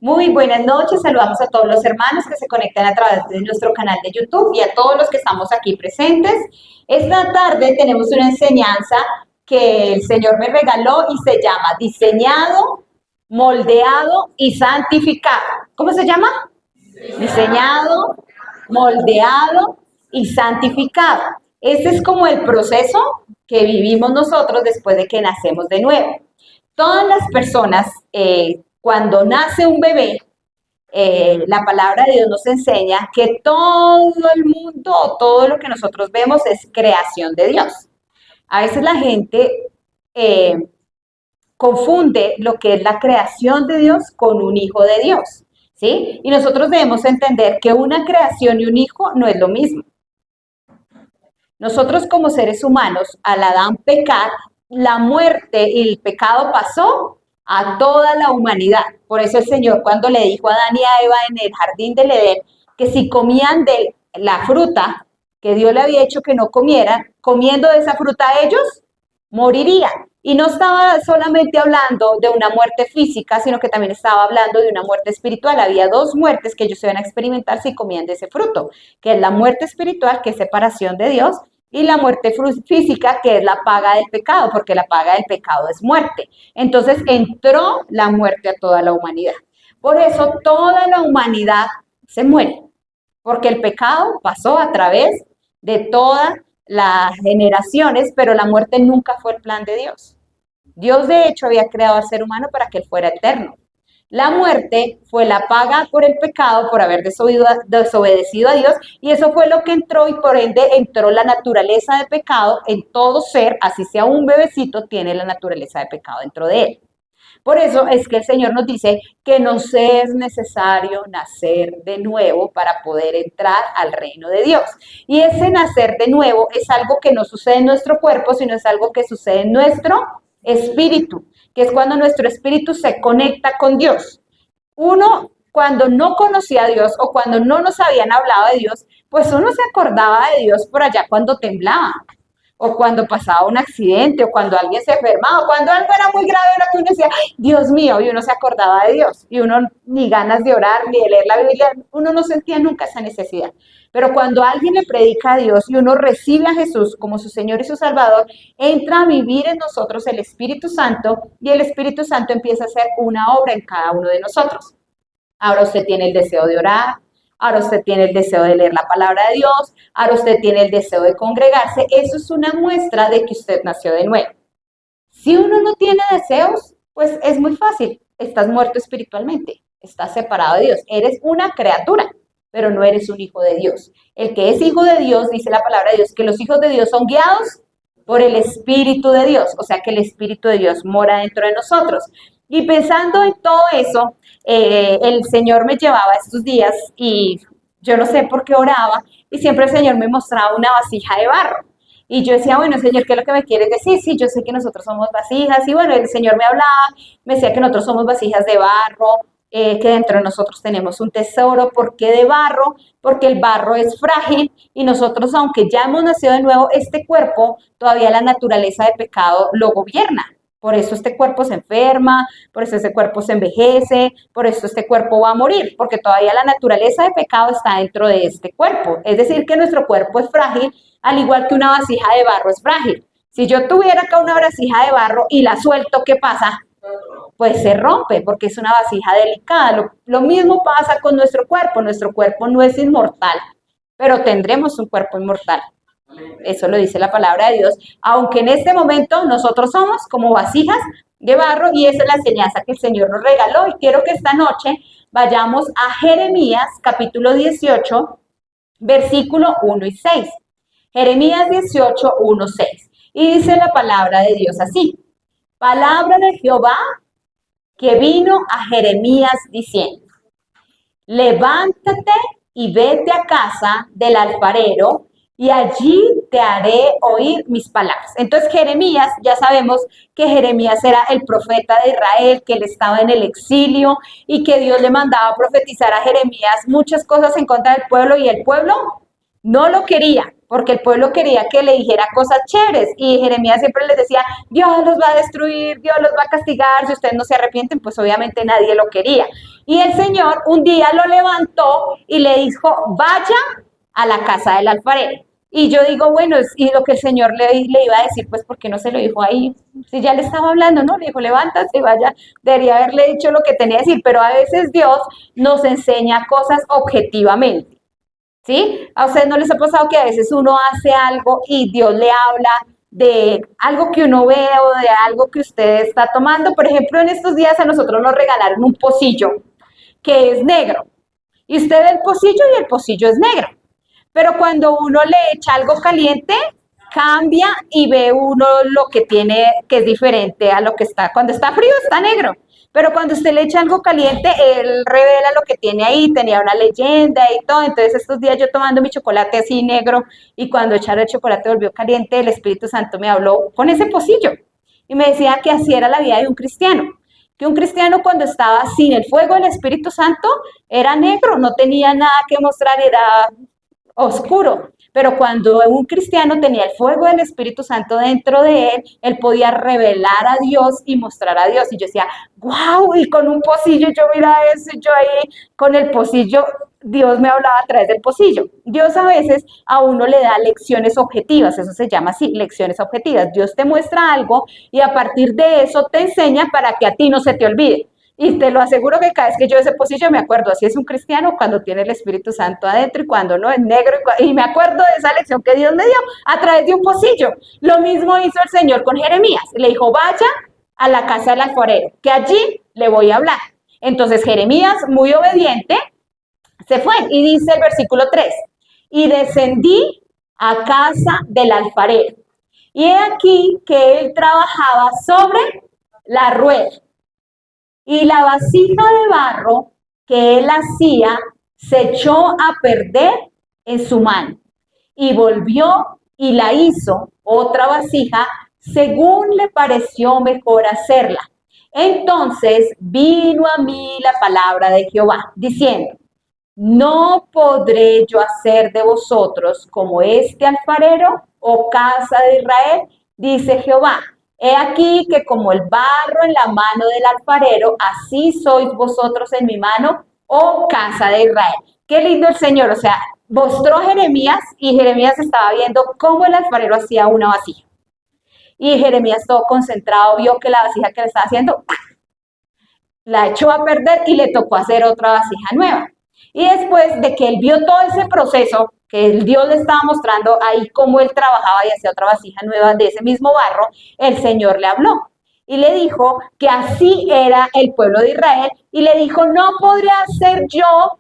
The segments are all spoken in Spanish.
Muy buenas noches, saludamos a todos los hermanos que se conectan a través de nuestro canal de YouTube y a todos los que estamos aquí presentes. Esta tarde tenemos una enseñanza que el Señor me regaló y se llama Diseñado, Moldeado y Santificado. ¿Cómo se llama? Diseñado, moldeado y santificado. Ese es como el proceso que vivimos nosotros después de que nacemos de nuevo. Todas las personas, cuando nace un bebé, la palabra de Dios nos enseña que todo el mundo, todo lo que nosotros vemos es creación de Dios. A veces la gente eh, confunde lo que es la creación de Dios con un hijo de Dios, ¿sí? Y nosotros debemos entender que una creación y un hijo no es lo mismo. Nosotros como seres humanos, al Adán pecar, la muerte y el pecado pasó a toda la humanidad. Por eso el Señor cuando le dijo a Adán y a Eva en el jardín del Edén que si comían de la fruta que Dios le había hecho que no comieran, comiendo de esa fruta ellos morirían. Y no estaba solamente hablando de una muerte física, sino que también estaba hablando de una muerte espiritual. Había dos muertes que ellos iban a experimentar si comían de ese fruto, que es la muerte espiritual, que es separación de Dios, y la muerte física, que es la paga del pecado, porque la paga del pecado es muerte. Entonces entró la muerte a toda la humanidad. Por eso toda la humanidad se muere, porque el pecado pasó a través de todas las generaciones, pero la muerte nunca fue el plan de Dios. Dios de hecho había creado al ser humano para que él fuera eterno. La muerte fue la paga por el pecado, por haber desobedecido a Dios, y eso fue lo que entró, y por ende entró la naturaleza de pecado en todo ser, así sea un bebecito, tiene la naturaleza de pecado dentro de él. Por eso es que el Señor nos dice que nos es necesario nacer de nuevo para poder entrar al reino de Dios. Y ese nacer de nuevo es algo que no sucede en nuestro cuerpo, sino es algo que sucede en nuestro espíritu, que es cuando nuestro espíritu se conecta con Dios. Uno, cuando no conocía a Dios o cuando no nos habían hablado de Dios, pues uno se acordaba de Dios por allá cuando temblaba, o cuando pasaba un accidente, o cuando alguien se enfermaba, o cuando algo era muy grave, uno decía, ay, Dios mío, y uno se acordaba de Dios, y uno ni ganas de orar, ni de leer la Biblia, uno no sentía nunca esa necesidad. Pero cuando alguien le predica a Dios y uno recibe a Jesús como su Señor y su Salvador, entra a vivir en nosotros el Espíritu Santo, y el Espíritu Santo empieza a hacer una obra en cada uno de nosotros. Ahora usted tiene el deseo de orar, ahora usted tiene el deseo de leer la palabra de Dios, ahora usted tiene el deseo de congregarse. Eso es una muestra de que usted nació de nuevo. Si uno no tiene deseos, pues es muy fácil, estás muerto espiritualmente, estás separado de Dios, eres una criatura, pero no eres un hijo de Dios. El que es hijo de Dios, dice la palabra de Dios, que los hijos de Dios son guiados por el Espíritu de Dios, o sea que el Espíritu de Dios mora dentro de nosotros. Y pensando en todo eso, el Señor me llevaba estos días y yo no sé por qué oraba y siempre el Señor me mostraba una vasija de barro. Y yo decía, bueno, Señor, ¿qué es lo que me quieres decir? Sí, yo sé que nosotros somos vasijas. Y bueno, el Señor me hablaba, me decía que nosotros somos vasijas de barro, que dentro de nosotros tenemos un tesoro. ¿Por qué de barro? Porque el barro es frágil y nosotros, aunque ya hemos nacido de nuevo, este cuerpo, todavía la naturaleza de pecado lo gobierna. Por eso este cuerpo se enferma, por eso este cuerpo se envejece, por eso este cuerpo va a morir, porque todavía la naturaleza de pecado está dentro de este cuerpo. Es decir, que nuestro cuerpo es frágil, al igual que una vasija de barro es frágil. Si yo tuviera acá una vasija de barro y la suelto, ¿qué pasa? Pues se rompe, porque es una vasija delicada. Lo mismo pasa con nuestro cuerpo no es inmortal, pero tendremos un cuerpo inmortal. Eso lo dice la palabra de Dios, aunque en este momento nosotros somos como vasijas de barro, y esa es la enseñanza que el Señor nos regaló. Y quiero que esta noche vayamos a Jeremías capítulo 18, versículo 1 y 6. Jeremías 18, 1, 6. Y dice la palabra de Dios así: palabra de Jehová que vino a Jeremías diciendo: levántate y vete a casa del alfarero, y allí te haré oír mis palabras. Entonces Jeremías, ya sabemos que Jeremías era el profeta de Israel, que él estaba en el exilio y que Dios le mandaba a profetizar a Jeremías muchas cosas en contra del pueblo, y el pueblo no lo quería, porque el pueblo quería que le dijera cosas chéveres, y Jeremías siempre les decía, Dios los va a destruir, Dios los va a castigar, si ustedes no se arrepienten, pues obviamente nadie lo quería. Y el Señor un día lo levantó y le dijo, vaya a la casa del alfarero. Y yo digo, bueno, y lo que el Señor le iba a decir, pues, ¿por qué no se lo dijo ahí? Si ya le estaba hablando, ¿no? Le dijo, levántate, vaya, debería haberle dicho lo que tenía que decir, pero a veces Dios nos enseña cosas objetivamente, ¿sí? ¿A ustedes no les ha pasado que a veces uno hace algo y Dios le habla de algo que uno ve o de algo que usted está tomando? Por ejemplo, en estos días a nosotros nos regalaron un pocillo que es negro, y usted ve el pocillo y el pocillo es negro. Pero cuando uno le echa algo caliente, cambia y ve uno lo que tiene, que es diferente a lo que está. Cuando está frío está negro, pero cuando usted le echa algo caliente, él revela lo que tiene ahí, tenía una leyenda y todo. Entonces estos días yo tomando mi chocolate así negro, y cuando echaron el chocolate volvió caliente, el Espíritu Santo me habló con ese pocillo y me decía que así era la vida de un cristiano. Que un cristiano cuando estaba sin el fuego del Espíritu Santo era negro, no tenía nada que mostrar, era oscuro, pero cuando un cristiano tenía el fuego del Espíritu Santo dentro de él, él podía revelar a Dios y mostrar a Dios. Y yo decía, wow, y con un pocillo, yo mira eso, y yo ahí con el pocillo, Dios me hablaba a través del pocillo. Dios a veces a uno le da lecciones objetivas, eso se llama así, lecciones objetivas. Dios te muestra algo y a partir de eso te enseña para que a ti no se te olvide. Y te lo aseguro que cada vez que yo ese pocillo me acuerdo, así es un cristiano cuando tiene el Espíritu Santo adentro y cuando no es negro. Y me acuerdo de esa lección que Dios me dio a través de un pocillo. Lo mismo hizo el Señor con Jeremías. Le dijo, vaya a la casa del alfarero, que allí le voy a hablar. Entonces Jeremías, muy obediente, se fue. Y dice el versículo 3, y descendí a casa del alfarero. Y he aquí que él trabajaba sobre la rueda. Y la vasija de barro que él hacía se echó a perder en su mano. Y volvió y la hizo otra vasija según le pareció mejor hacerla. Entonces vino a mí la palabra de Jehová, diciendo, no podré yo hacer de vosotros como este alfarero, oh casa de Israel, dice Jehová. He aquí que como el barro en la mano del alfarero, así sois vosotros en mi mano, oh casa de Israel. Qué lindo el Señor, o sea, mostró a Jeremías y Jeremías estaba viendo cómo el alfarero hacía una vasija. Y Jeremías todo concentrado vio que la vasija que le estaba haciendo, la echó a perder y le tocó hacer otra vasija nueva. Y después de que él vio todo ese proceso, que el Dios le estaba mostrando ahí cómo él trabajaba y hacía otra vasija nueva de ese mismo barro, el Señor le habló y le dijo que así era el pueblo de Israel, y le dijo, no podría ser yo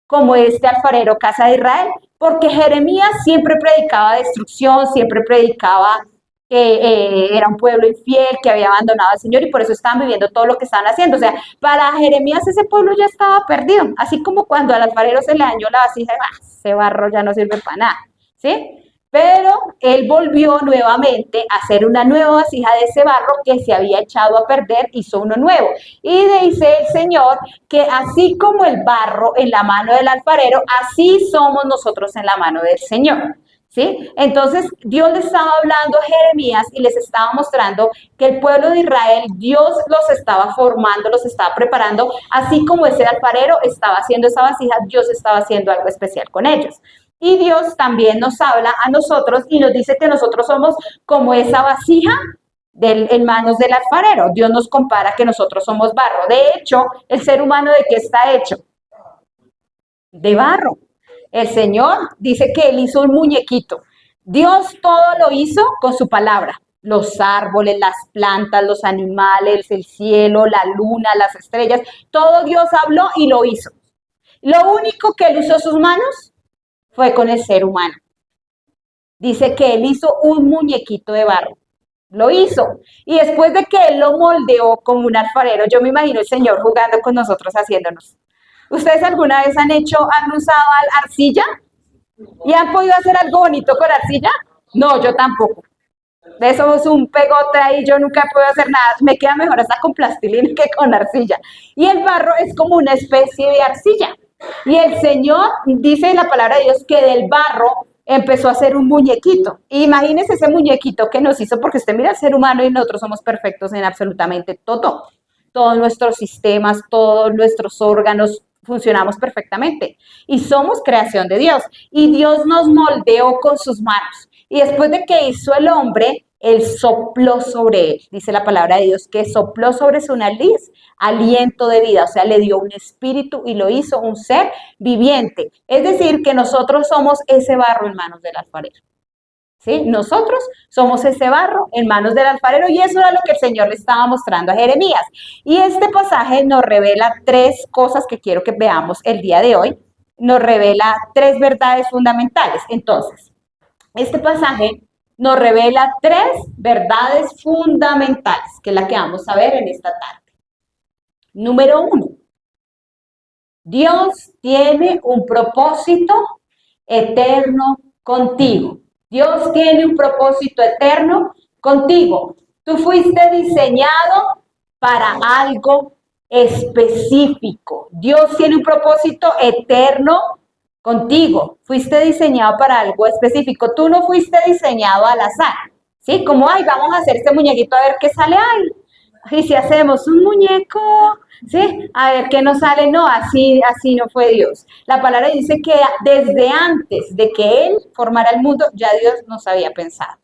como este alfarero, casa de Israel, porque Jeremías siempre predicaba destrucción, siempre predicaba que era un pueblo infiel, que había abandonado al Señor, y por eso estaban viviendo todo lo que estaban haciendo. O sea, para Jeremías ese pueblo ya estaba perdido, así como cuando al alfarero se le dañó la vasija, ese barro ya no sirve para nada, ¿sí? Pero él volvió nuevamente a hacer una nueva vasija de ese barro que se había echado a perder, hizo uno nuevo. Y dice el Señor que así como el barro en la mano del alfarero, así somos nosotros en la mano del Señor. ¿Sí? Entonces Dios le estaba hablando a Jeremías y les estaba mostrando que el pueblo de Israel, Dios los estaba formando, los estaba preparando, así como ese alfarero estaba haciendo esa vasija, Dios estaba haciendo algo especial con ellos. Y Dios también nos habla a nosotros y nos dice que nosotros somos como esa vasija en manos del alfarero. Dios nos compara que nosotros somos barro. De hecho, el ser humano, ¿de qué está hecho? De barro. El Señor dice que Él hizo un muñequito. Dios todo lo hizo con su palabra. Los árboles, las plantas, los animales, el cielo, la luna, las estrellas. Todo Dios habló y lo hizo. Lo único que Él usó sus manos fue con el ser humano. Dice que Él hizo un muñequito de barro. Lo hizo. Y después de que Él lo moldeó como un alfarero, yo me imagino el Señor jugando con nosotros, haciéndonos. ¿Ustedes alguna vez han usado arcilla? ¿Y han podido hacer algo bonito con arcilla? No, yo tampoco. De eso es un pegote ahí, yo nunca puedo hacer nada. Me queda mejor hasta con plastilina que con arcilla. Y el barro es como una especie de arcilla. Y el Señor dice en la palabra de Dios que del barro empezó a hacer un muñequito. Imagínese ese muñequito que nos hizo, porque usted mira al ser humano y nosotros somos perfectos en absolutamente todo. Todos nuestros sistemas, todos nuestros órganos, funcionamos perfectamente. Y somos creación de Dios. Y Dios nos moldeó con sus manos. Y después de que hizo el hombre, él sopló sobre él. Dice la palabra de Dios que sopló sobre su nariz aliento de vida, o sea, le dio un espíritu y lo hizo un ser viviente. Es decir, que nosotros somos ese barro en manos del alfarero. ¿Sí? Nosotros somos ese barro en manos del alfarero y eso era lo que el Señor le estaba mostrando a Jeremías. Y este pasaje nos revela tres cosas que quiero que veamos el día de hoy. Nos revela tres verdades fundamentales. Entonces, este pasaje nos revela tres verdades fundamentales, que es la que vamos a ver en esta tarde. Número uno, Dios tiene un propósito eterno contigo. Dios tiene un propósito eterno contigo. Tú fuiste diseñado para algo específico. Dios tiene un propósito eterno contigo. Fuiste diseñado para algo específico. Tú no fuiste diseñado al azar. ¿Sí? Como, ay, vamos a hacer este muñequito a ver qué sale. Ay, y si hacemos un muñeco, ¿sí? A ver qué nos sale. No, así no fue Dios. La palabra dice que desde antes de que Él formara el mundo, ya Dios nos había pensado.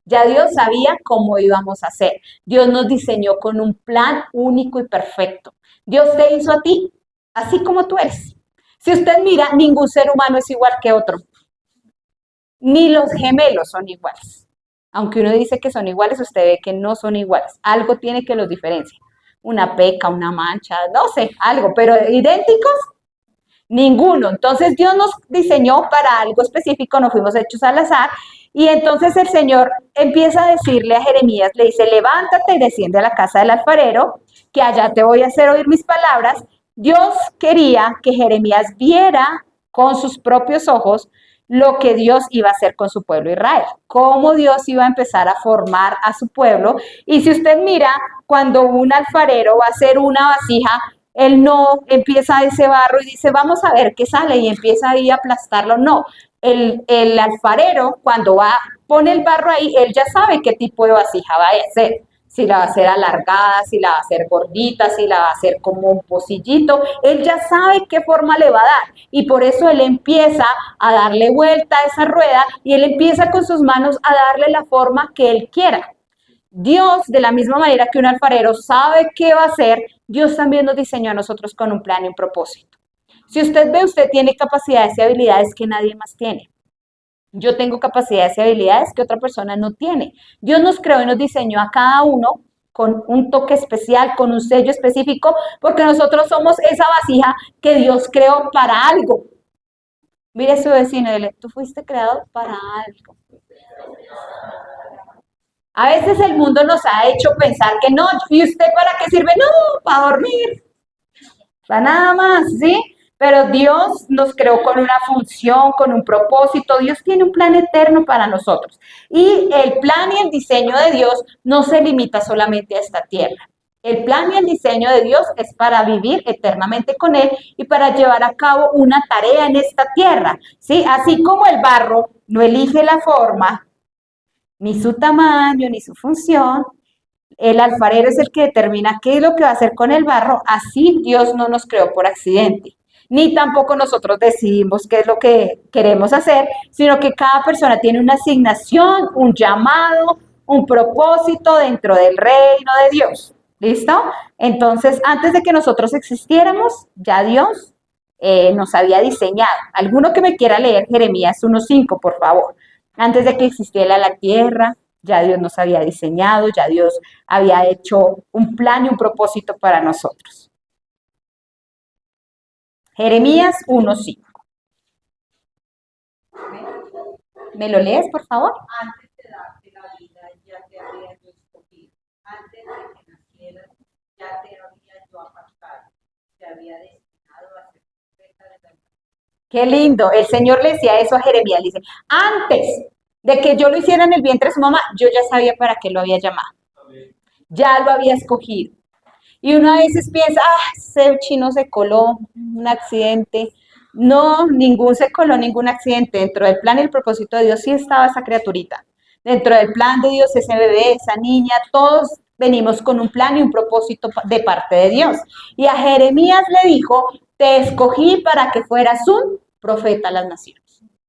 Ya Dios sabía cómo íbamos a hacer. Dios nos diseñó con un plan único y perfecto. Dios te hizo a ti, así como tú eres. Si usted mira, ningún ser humano es igual que otro. Ni los gemelos son iguales. Aunque uno dice que son iguales, usted ve que no son iguales. Algo tiene que los diferencia. Una peca, una mancha, no sé, algo, pero idénticos, ninguno. Entonces Dios nos diseñó para algo específico, no fuimos hechos al azar. Y entonces el Señor empieza a decirle a Jeremías, le dice, levántate y desciende a la casa del alfarero, que allá te voy a hacer oír mis palabras. Dios quería que Jeremías viera con sus propios ojos lo que Dios iba a hacer con su pueblo Israel, cómo Dios iba a empezar a formar a su pueblo. Y si usted mira, cuando un alfarero va a hacer una vasija, él no empieza ese barro y dice, vamos a ver qué sale y empieza ahí a aplastarlo. No, el alfarero cuando pone el barro ahí, él ya sabe qué tipo de vasija va a hacer. Si la va a hacer alargada, si la va a hacer gordita, si la va a hacer como un pocillito, él ya sabe qué forma le va a dar y por eso él empieza a darle vuelta a esa rueda y él empieza con sus manos a darle la forma que él quiera. Dios, de la misma manera que un alfarero sabe qué va a hacer, Dios también nos diseñó a nosotros con un plan y un propósito. Si usted ve, usted tiene capacidades y habilidades que nadie más tiene. Yo tengo capacidades y habilidades que otra persona no tiene. Dios nos creó y nos diseñó a cada uno con un toque especial, con un sello específico, porque nosotros somos esa vasija que Dios creó para algo. Mire a su vecino y dile, tú fuiste creado para algo. A veces el mundo nos ha hecho pensar que no, ¿y usted para qué sirve? No, para dormir, para nada más, ¿sí? Pero Dios nos creó con una función, con un propósito. Dios tiene un plan eterno para nosotros. Y el plan y el diseño de Dios no se limita solamente a esta tierra. El plan y el diseño de Dios es para vivir eternamente con Él y para llevar a cabo una tarea en esta tierra, ¿sí? Así como el barro no elige la forma, ni su tamaño, ni su función, el alfarero es el que determina qué es lo que va a hacer con el barro, así Dios no nos creó por accidente. Ni tampoco nosotros decidimos qué es lo que queremos hacer, sino que cada persona tiene una asignación, un llamado, un propósito dentro del reino de Dios. ¿Listo? Entonces, antes de que nosotros existiéramos, ya Dios nos había diseñado. ¿Alguno que me quiera leer Jeremías 1:5, por favor? Antes de que existiera la tierra, ya Dios nos había diseñado, ya Dios había hecho un plan y un propósito para nosotros. Jeremías 1:5. ¿Me lo lees, por favor? Antes de darte la vida ya te había yo escogido. Antes de que nacieras ya te había yo apartado. Te había destinado a ser profeta de la. Qué lindo. El Señor le decía eso a Jeremías. Le dice, antes de que yo lo hiciera en el vientre de su mamá, yo ya sabía para qué lo había llamado. Ya lo había escogido. Y uno a veces piensa, ese chino se coló, un accidente, No, ningún se coló, ningún accidente. Dentro del plan y el propósito de Dios sí estaba esa criaturita. Dentro del plan de Dios, ese bebé, esa niña, todos venimos con un plan y un propósito de parte de Dios. Y a Jeremías le dijo, te escogí para que fueras un profeta a las naciones.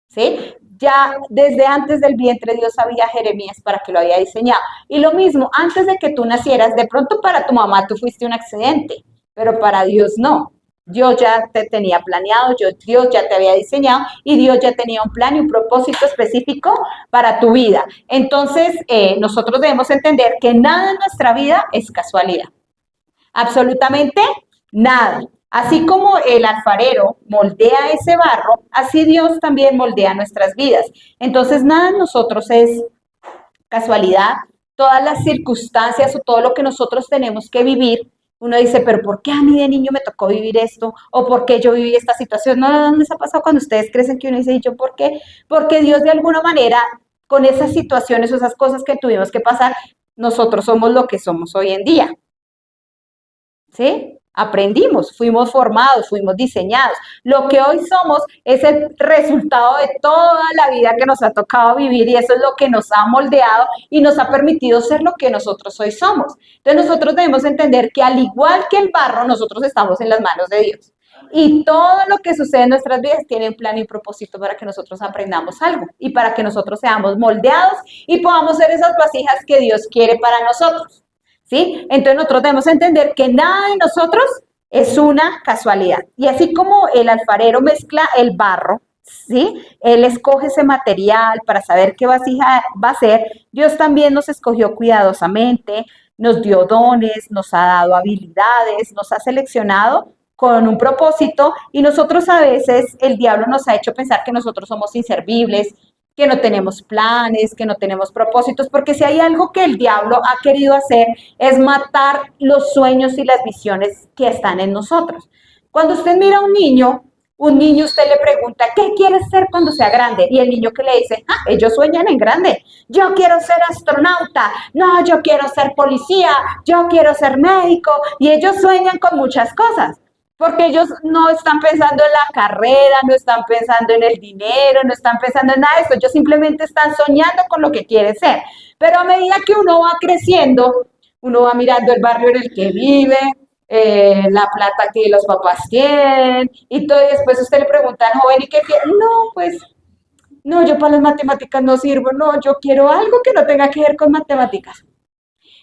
¿Sí? Ya desde antes del vientre Dios sabía a Jeremías para que lo había diseñado. Y lo mismo, antes de que tú nacieras, de pronto para tu mamá tú fuiste un accidente, pero para Dios no. Dios ya te tenía planeado, Dios ya te había diseñado y Dios ya tenía un plan y un propósito específico para tu vida. Entonces, nosotros debemos entender que nada en nuestra vida es casualidad. Absolutamente nada. Así como el alfarero moldea ese barro, así Dios también moldea nuestras vidas. Entonces, nada en nosotros es casualidad. Todas las circunstancias o todo lo que nosotros tenemos que vivir, uno dice, pero ¿por qué a mí de niño me tocó vivir esto? ¿O por qué yo viví esta situación? No les ha pasado cuando ustedes crecen que uno dice, ¿y yo por qué? Porque Dios de alguna manera, con esas situaciones o esas cosas que tuvimos que pasar, nosotros somos lo que somos hoy en día. ¿Sí? Aprendimos, fuimos formados, fuimos diseñados. Lo que hoy somos es el resultado de toda la vida que nos ha tocado vivir y eso es lo que nos ha moldeado y nos ha permitido ser lo que nosotros hoy somos. Entonces nosotros debemos entender que al igual que el barro, nosotros estamos en las manos de Dios. Y todo lo que sucede en nuestras vidas tiene un plan y propósito para que nosotros aprendamos algo y para que nosotros seamos moldeados y podamos ser esas vasijas que Dios quiere para nosotros. ¿Sí? Entonces nosotros debemos entender que nada de nosotros es una casualidad. Y así como el alfarero mezcla el barro, ¿sí? Él escoge ese material para saber qué vasija va a ser, Dios también nos escogió cuidadosamente, nos dio dones, nos ha dado habilidades, nos ha seleccionado con un propósito y nosotros a veces el diablo nos ha hecho pensar que nosotros somos inservibles, que no tenemos planes, que no tenemos propósitos, porque si hay algo que el diablo ha querido hacer es matar los sueños y las visiones que están en nosotros. Cuando usted mira a un niño usted le pregunta, ¿qué quieres ser cuando sea grande? Y el niño que le dice, ellos sueñan en grande, yo quiero ser astronauta, no, yo quiero ser policía, yo quiero ser médico, y ellos sueñan con muchas cosas porque ellos no están pensando en la carrera, no están pensando en el dinero, no están pensando en nada de esto, ellos simplemente están soñando con lo que quieren ser. Pero a medida que uno va creciendo, uno va mirando el barrio en el que vive, la plata que los papás tienen, y todo, y después usted le pregunta al joven, ¿y qué quiere? No, pues, no, yo para las matemáticas no sirvo, no, yo quiero algo que no tenga que ver con matemáticas.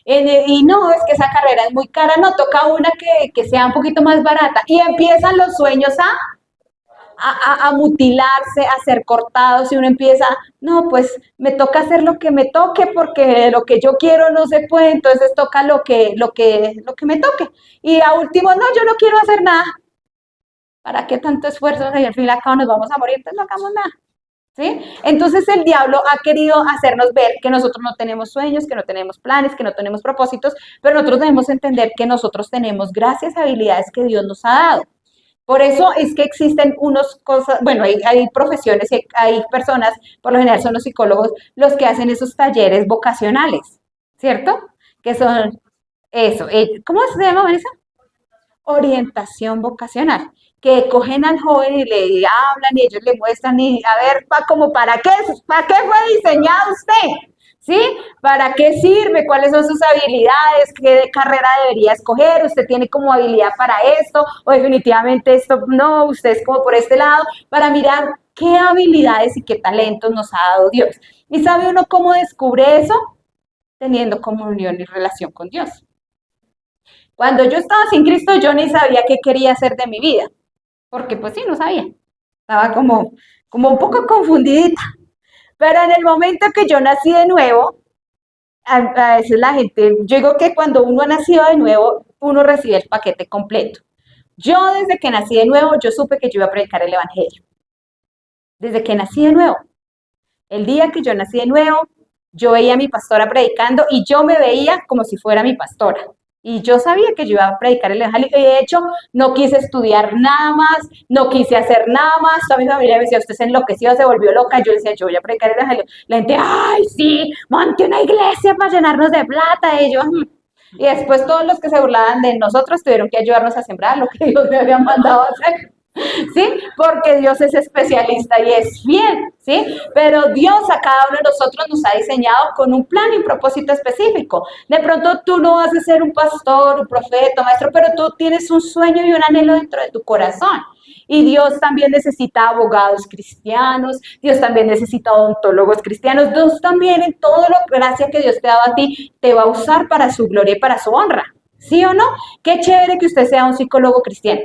Y no, es que esa carrera es muy cara, no, toca una que sea un poquito más barata. Y empiezan los sueños a mutilarse, a ser cortados y uno empieza, no, pues me toca hacer lo que me toque porque lo que yo quiero no se puede, entonces toca lo que me toque. Y a último, no, yo no quiero hacer nada. ¿Para qué tanto esfuerzo? Y al fin y al cabo nos vamos a morir, entonces no hagamos nada. ¿Sí? Entonces el diablo ha querido hacernos ver que nosotros no tenemos sueños, que no tenemos planes, que no tenemos propósitos, pero nosotros debemos entender que nosotros tenemos gracias a habilidades que Dios nos ha dado. Por eso es que existen unas cosas, bueno, hay profesiones, hay personas, por lo general son los psicólogos, los que hacen esos talleres vocacionales, ¿cierto? Que son eso, ¿cómo se llama, Vanessa? Orientación vocacional, que cogen al joven y le hablan y ellos le muestran y a ver, como para qué fue diseñado usted, ¿sí? ¿Para qué sirve? ¿Cuáles son sus habilidades? ¿Qué carrera debería escoger? ¿Usted tiene como habilidad para esto? O definitivamente esto no, usted es como por este lado, para mirar qué habilidades y qué talentos nos ha dado Dios. ¿Y sabe uno cómo descubre eso? Teniendo comunión y relación con Dios. Cuando yo estaba sin Cristo, yo ni sabía qué quería hacer de mi vida, porque pues sí, no sabía. Estaba como un poco confundidita. Pero en el momento que yo nací de nuevo, a veces la gente, yo digo que cuando uno ha nacido de nuevo, uno recibe el paquete completo. Yo desde que nací de nuevo, yo supe que yo iba a predicar el Evangelio. Desde que nací de nuevo. El día que yo nací de nuevo, yo veía a mi pastora predicando y yo me veía como si fuera mi pastora. Y yo sabía que yo iba a predicar el evangelio. Y de hecho, no quise estudiar nada más, no quise hacer nada más. Toda mi familia me decía, usted se enloqueció, se volvió loca. Yo decía, yo voy a predicar el evangelio. La gente, ay, sí, monte una iglesia para llenarnos de plata. Y yo, Y después todos los que se burlaban de nosotros tuvieron que ayudarnos a sembrar lo que Dios me había mandado a hacer. ¿sí? Porque Dios es especialista y es fiel, ¿sí? Pero Dios a cada uno de nosotros nos ha diseñado con un plan y un propósito específico. De pronto tú no vas a ser un pastor, un profeta, un maestro, pero tú tienes un sueño y un anhelo dentro de tu corazón. Y Dios también necesita abogados cristianos, Dios también necesita odontólogos cristianos, Dios también en todo lo gracia que Dios te ha dado a ti, te va a usar para su gloria y para su honra. ¿Sí o no? Qué chévere que usted sea un psicólogo cristiano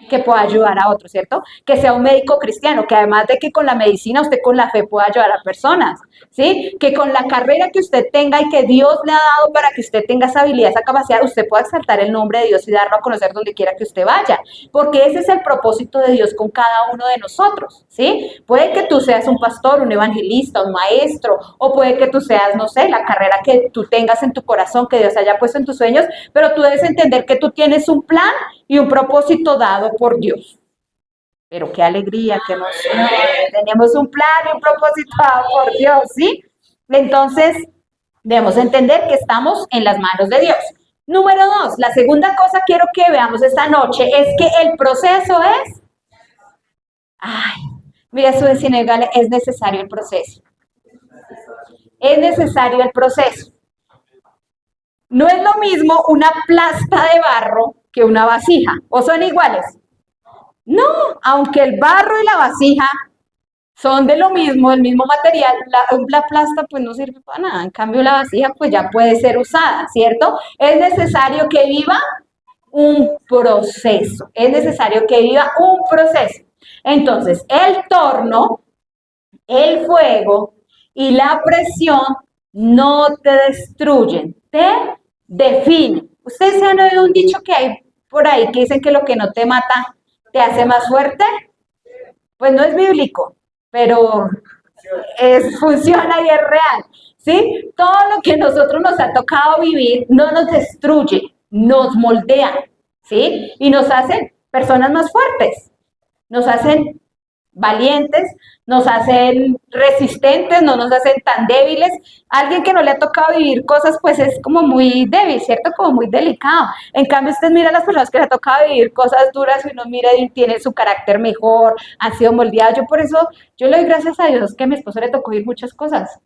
que pueda ayudar a otros, ¿cierto? Que sea un médico cristiano, que además de que con la medicina usted con la fe pueda ayudar a personas, ¿sí? Que con la carrera que usted tenga y que Dios le ha dado para que usted tenga esa habilidad, esa capacidad, usted pueda exaltar el nombre de Dios y darlo a conocer donde quiera que usted vaya, porque ese es el propósito de Dios con cada uno de nosotros, ¿sí? Puede que tú seas un pastor, un evangelista, un maestro, o puede que tú seas, no sé, la carrera que tú tengas en tu corazón, que Dios haya puesto en tus sueños, pero tú debes entender que tú tienes un plan y un propósito dado por Dios. Pero qué alegría que emoción. Tenemos un plan y un propósito dado por Dios, ¿sí? Entonces, debemos entender que estamos en las manos de Dios. Número 2, la segunda cosa quiero que veamos esta noche es que el proceso es, ay, mira su vecino, es necesario el proceso. Es necesario el proceso. No es lo mismo una plasta de barro que una vasija, o son iguales. No, aunque el barro y la vasija son de lo mismo, el mismo material, la plasta pues no sirve para nada, en cambio la vasija pues ya puede ser usada, ¿cierto? Es necesario que viva un proceso, es necesario que viva un proceso. Entonces, el torno, el fuego y la presión no te destruyen, te definen. Ustedes se han oído un dicho que hay por ahí que dicen que lo que no te mata te hace más fuerte. Pues no es bíblico, pero funciona y es real, ¿sí? Todo lo que nosotros nos ha tocado vivir no nos destruye, nos moldea, ¿sí? Y nos hacen personas más fuertes, nos hacen valientes, nos hacen resistentes, no nos hacen tan débiles. Alguien que no le ha tocado vivir cosas, pues es como muy débil, ¿cierto? Como muy delicado. En cambio, usted mira a las personas que le ha tocado vivir cosas duras y uno mira y tiene su carácter mejor, han sido moldeados. Yo por eso, yo le doy gracias a Dios que a mi esposo le tocó vivir muchas cosas,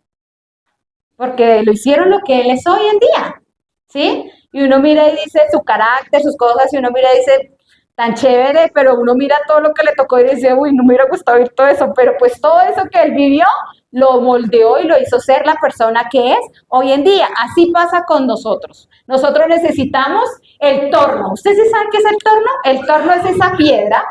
porque lo hicieron lo que él es hoy en día, ¿sí? Y uno mira y dice su carácter, sus cosas, y uno mira y dice, tan chévere, pero uno mira todo lo que le tocó y dice, uy, no me hubiera gustado vivir todo eso, pero pues todo eso que él vivió lo moldeó y lo hizo ser la persona que es hoy en día. Así pasa con nosotros. Nosotros necesitamos el torno. ¿Ustedes sí saben qué es el torno? El torno es esa piedra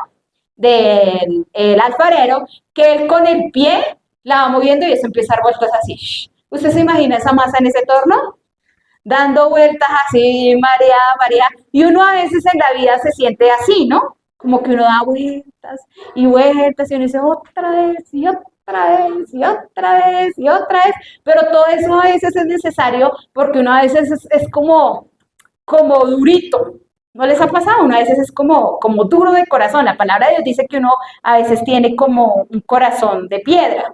del alfarero que él con el pie la va moviendo y eso empieza a dar vueltas así. ¿Usted se imagina esa masa en ese torno? Dando vueltas así, María, María, y uno a veces en la vida se siente así, ¿no? Como que uno da vueltas y vueltas y uno dice otra vez y otra vez y otra vez y otra vez, pero todo eso a veces es necesario porque uno a veces es como durito. ¿No les ha pasado? Uno a veces es como duro de corazón. La palabra de Dios dice que uno a veces tiene como un corazón de piedra,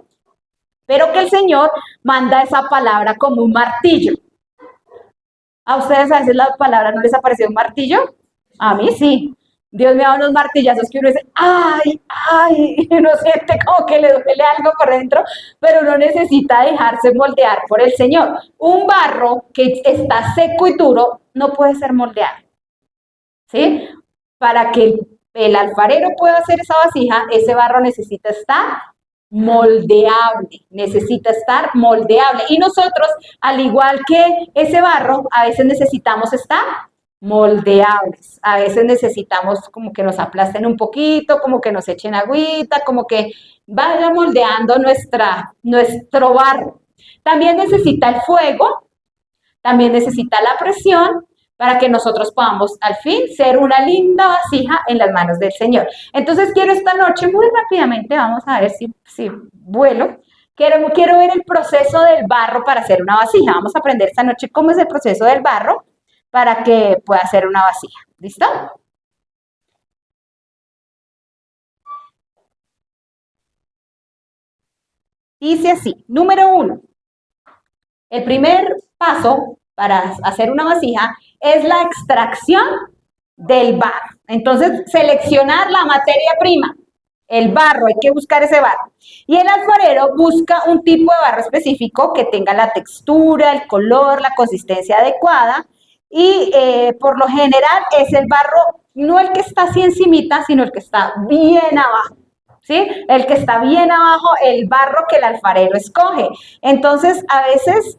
pero que el Señor manda esa palabra como un martillo. ¿A ustedes a veces la palabra no les ha parecido un martillo? A mí sí. Dios me da unos martillazos que uno dice, ay, ay, y uno siente como que le duele algo por dentro, pero uno necesita dejarse moldear por el Señor. Un barro que está seco y duro no puede ser moldeado, ¿sí? Para que el alfarero pueda hacer esa vasija, ese barro necesita estar moldeable, necesita estar moldeable. Y nosotros, al igual que ese barro, a veces necesitamos estar moldeables. A veces necesitamos como que nos aplasten un poquito, como que nos echen agüita, como que vaya moldeando nuestro barro. También necesita el fuego, también necesita la presión para que nosotros podamos al fin ser una linda vasija en las manos del Señor. Entonces quiero esta noche muy rápidamente, vamos a ver si vuelo, quiero ver el proceso del barro para hacer una vasija. Vamos a aprender esta noche cómo es el proceso del barro para que pueda hacer una vasija. ¿Listo? Dice así, número 1, el primer paso para hacer una vasija es la extracción del barro. Entonces, seleccionar la materia prima, el barro, hay que buscar ese barro. Y el alfarero busca un tipo de barro específico que tenga la textura, el color, la consistencia adecuada y por lo general es el barro, no el que está así encimita, sino el que está bien abajo. ¿Sí? El que está bien abajo, el barro que el alfarero escoge. Entonces, a veces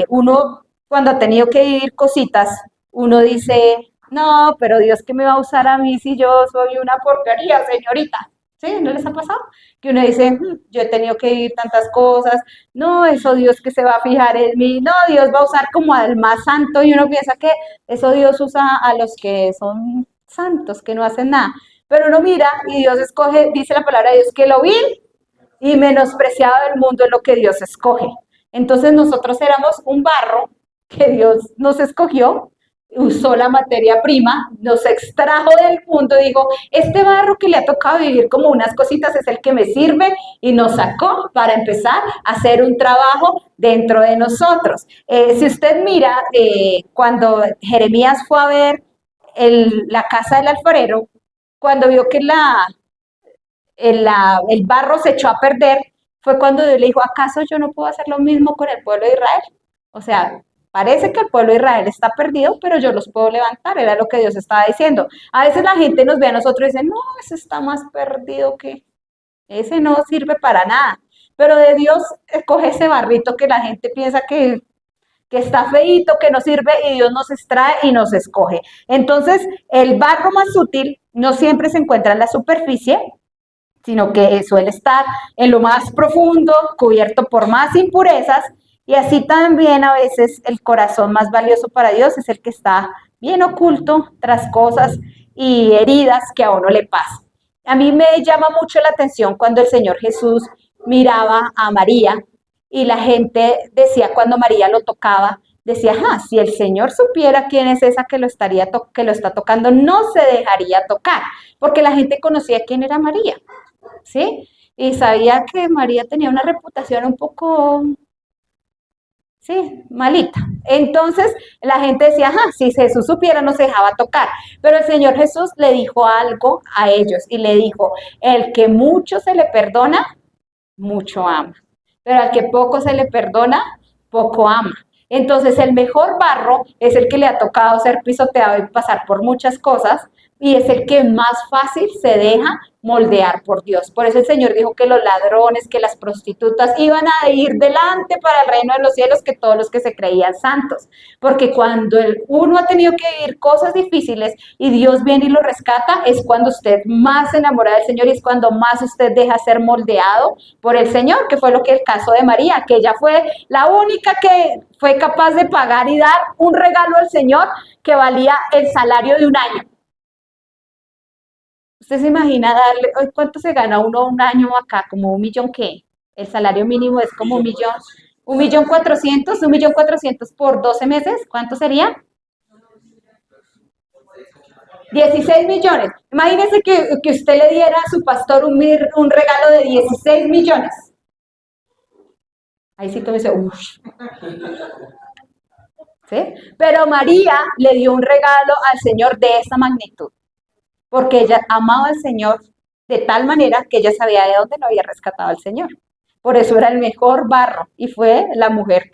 uno, cuando ha tenido que vivir cositas, uno dice, no, pero Dios, ¿qué me va a usar a mí si yo soy una porquería, señorita? ¿Sí? ¿No les ha pasado? Que uno dice, yo he tenido que vivir tantas cosas, no, eso Dios que se va a fijar en mí, no, Dios va a usar como al más santo y uno piensa que eso Dios usa a los que son santos, que no hacen nada. Pero uno mira y Dios escoge, dice la palabra de Dios, que lo vil y menospreciado del mundo es lo que Dios escoge. Entonces nosotros éramos un barro que Dios nos escogió, usó la materia prima, nos extrajo del mundo, dijo, este barro que le ha tocado vivir como unas cositas es el que me sirve y nos sacó para empezar a hacer un trabajo dentro de nosotros. Si usted mira, cuando Jeremías fue a ver la casa del alfarero, cuando vio que el barro se echó a perder, fue cuando Dios le dijo, ¿acaso yo no puedo hacer lo mismo con el pueblo de Israel? O sea, parece que el pueblo de Israel está perdido, pero yo los puedo levantar, era lo que Dios estaba diciendo. A veces la gente nos ve a nosotros y dice, no, ese está más perdido que, ese no sirve para nada. Pero de Dios coge ese barrito que la gente piensa que está feíto, que no sirve y Dios nos extrae y nos escoge. Entonces, el barro más útil no siempre se encuentra en la superficie, sino que suele estar en lo más profundo, cubierto por más impurezas, y así también a veces el corazón más valioso para Dios es el que está bien oculto tras cosas y heridas que a uno le pasan. A mí me llama mucho la atención cuando el Señor Jesús miraba a María y la gente decía cuando María lo tocaba, decía, si el Señor supiera quién es esa que que lo está tocando, no se dejaría tocar, porque la gente conocía quién era María. ¿Sí? Y sabía que María tenía una reputación un poco, sí, malita. Entonces la gente decía, si Jesús supiera no se dejaba tocar. Pero el Señor Jesús le dijo algo a ellos y le dijo, el que mucho se le perdona, mucho ama. Pero al que poco se le perdona, poco ama. Entonces el mejor barro es el que le ha tocado ser pisoteado y pasar por muchas cosas y es el que más fácil se deja moldear por Dios. Por eso el Señor dijo que los ladrones, que las prostitutas iban a ir delante para el reino de los cielos que todos los que se creían santos. Porque cuando uno ha tenido que vivir cosas difíciles y Dios viene y lo rescata, es cuando usted más se enamora del Señor y es cuando más usted deja ser moldeado por el Señor, que fue lo que el caso de María, que ella fue la única que fue capaz de pagar y dar un regalo al Señor que valía el salario de un año. ¿Usted se imagina darle, cuánto se gana uno un año acá? ¿Como 1.000.000 qué? El salario mínimo es como 1.400.000, 1.400.000 por 12 meses, ¿cuánto sería? 16 millones. Imagínese que usted le diera a su pastor un regalo de 16 millones. Ahí sí que me dice, uff. ¿Sí? Pero María le dio un regalo al Señor de esa magnitud, porque ella amaba al Señor de tal manera que ella sabía de dónde lo había rescatado el Señor. Por eso era el mejor barro y fue la mujer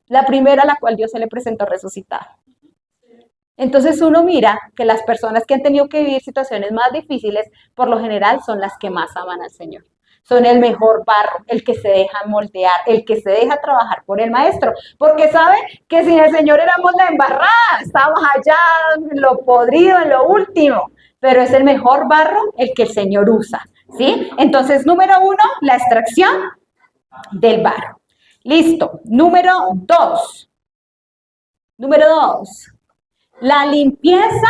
la primera a la cual Dios se le presentó resucitada. Entonces uno mira que las personas que han tenido que vivir situaciones más difíciles, por lo general son las que más aman al Señor. Son el mejor barro, el que se deja moldear, el que se deja trabajar por el maestro. Porque sabe que sin el Señor éramos la embarrada, estábamos allá en lo podrido, en lo último. Pero es el mejor barro el que el Señor usa, ¿sí? Entonces, número 1, la extracción del barro. Listo. Número 2, la limpieza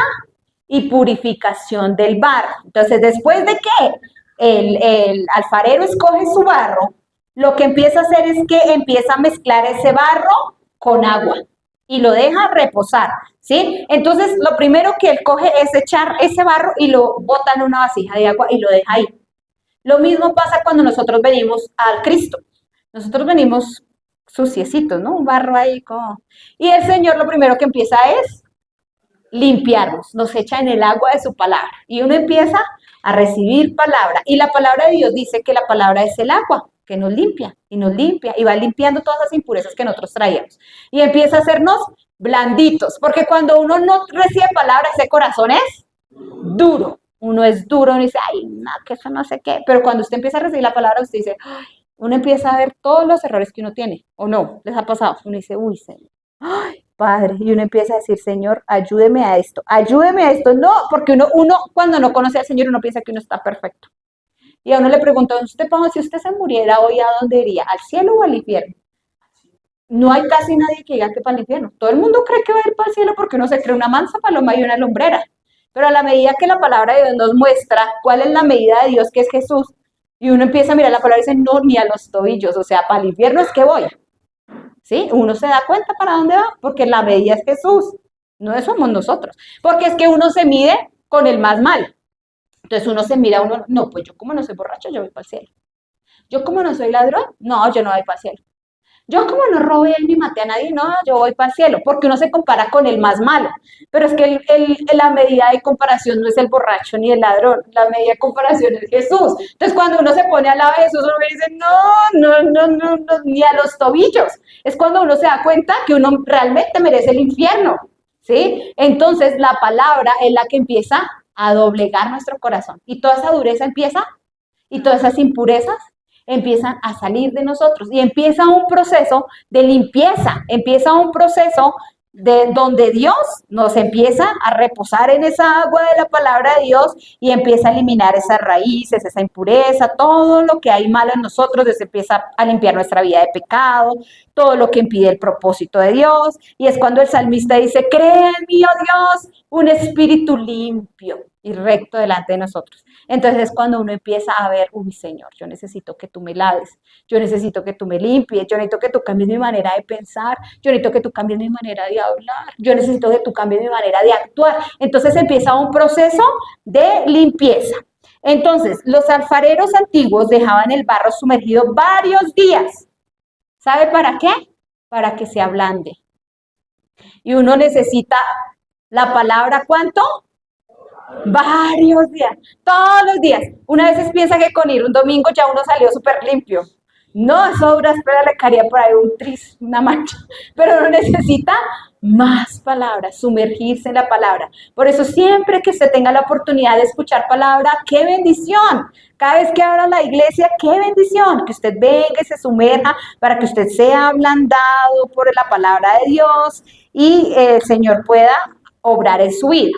y purificación del barro. Entonces, después de que el alfarero escoge su barro, lo que empieza a hacer es que empieza a mezclar ese barro con agua y lo deja reposar, ¿sí? Entonces, lo primero que él coge es echar ese barro y lo bota en una vasija de agua y lo deja ahí. Lo mismo pasa cuando nosotros venimos al Cristo. Nosotros venimos suciecitos, ¿no? Un barro ahí como... Y el Señor lo primero que empieza es limpiarnos, nos echa en el agua de su palabra. Y uno empieza a recibir palabra. Y la palabra de Dios dice que la palabra es el agua que nos limpia y va limpiando todas las impurezas que nosotros traíamos. Y empieza a hacernos blanditos, porque cuando uno no recibe palabra, ese corazón es duro. Uno es duro, uno dice, ay, no, que eso no sé qué. Pero cuando usted empieza a recibir la palabra, usted dice, ay, uno empieza a ver todos los errores que uno tiene, ¿o no? ¿Les ha pasado? Uno dice, uy, Señor, ay, Padre, y uno empieza a decir, Señor, ayúdeme a esto, ayúdeme a esto. No, porque uno cuando no conoce al Señor, uno piensa que uno está perfecto. Y a uno le preguntó, usted, si usted se muriera hoy, ¿a dónde iría? ¿Al cielo o al infierno? No hay casi nadie que diga que para el infierno. Todo el mundo cree que va a ir para el cielo porque uno se cree una mansa paloma y una lumbrera. Pero a la medida que la palabra de Dios nos muestra cuál es la medida de Dios, que es Jesús, y uno empieza a mirar la palabra y dice, no, ni a los tobillos, o sea, para el infierno es que voy. ¿Sí? Uno se da cuenta para dónde va, porque la medida es Jesús, no somos nosotros. Porque es que uno se mide con el más mal. Entonces uno se mira, uno, no, pues yo como no soy borracho, yo voy para el cielo. Yo como no soy ladrón, no, yo no voy para el cielo. Yo como no robé ni maté a nadie, no, yo voy para el cielo, porque uno se compara con el más malo. Pero es que la medida de comparación no es el borracho ni el ladrón, la medida de comparación es Jesús. Entonces cuando uno se pone al lado de Jesús, uno dice, no, ni a los tobillos. Es cuando uno se da cuenta que uno realmente merece el infierno, ¿sí? Entonces la palabra es la que empieza a doblegar nuestro corazón. Y toda esa dureza empieza, y todas esas impurezas empiezan a salir de nosotros y empieza un proceso de limpieza, empieza un proceso de donde Dios nos empieza a reposar en esa agua de la palabra de Dios y empieza a eliminar esas raíces, esa impureza, todo lo que hay malo en nosotros, Dios empieza a limpiar nuestra vida de pecado, todo lo que impide el propósito de Dios, y es cuando el salmista dice, crea en mí, oh Dios, un espíritu limpio y recto delante de nosotros. Entonces es cuando uno empieza a ver, uy, Señor, yo necesito que tú me laves, yo necesito que tú me limpies, yo necesito que tú cambies mi manera de pensar, yo necesito que tú cambies mi manera de hablar, yo necesito que tú cambies mi manera de actuar. Entonces empieza un proceso de limpieza. Entonces, los alfareros antiguos dejaban el barro sumergido varios días. ¿Sabe para qué? Para que se ablande. Y uno necesita la palabra, ¿cuánto? Varios días, todos los días. Una vez piensa que con ir un domingo ya uno salió súper limpio. No, eso dura, espera, le caería por ahí un tris, una mancha. Pero uno necesita más palabras, sumergirse en la palabra. Por eso siempre que usted tenga la oportunidad de escuchar palabra, ¡qué bendición! Cada vez que abra la iglesia, ¡qué bendición! Que usted venga y se sumerja para que usted sea ablandado por la palabra de Dios y el Señor pueda obrar en su vida.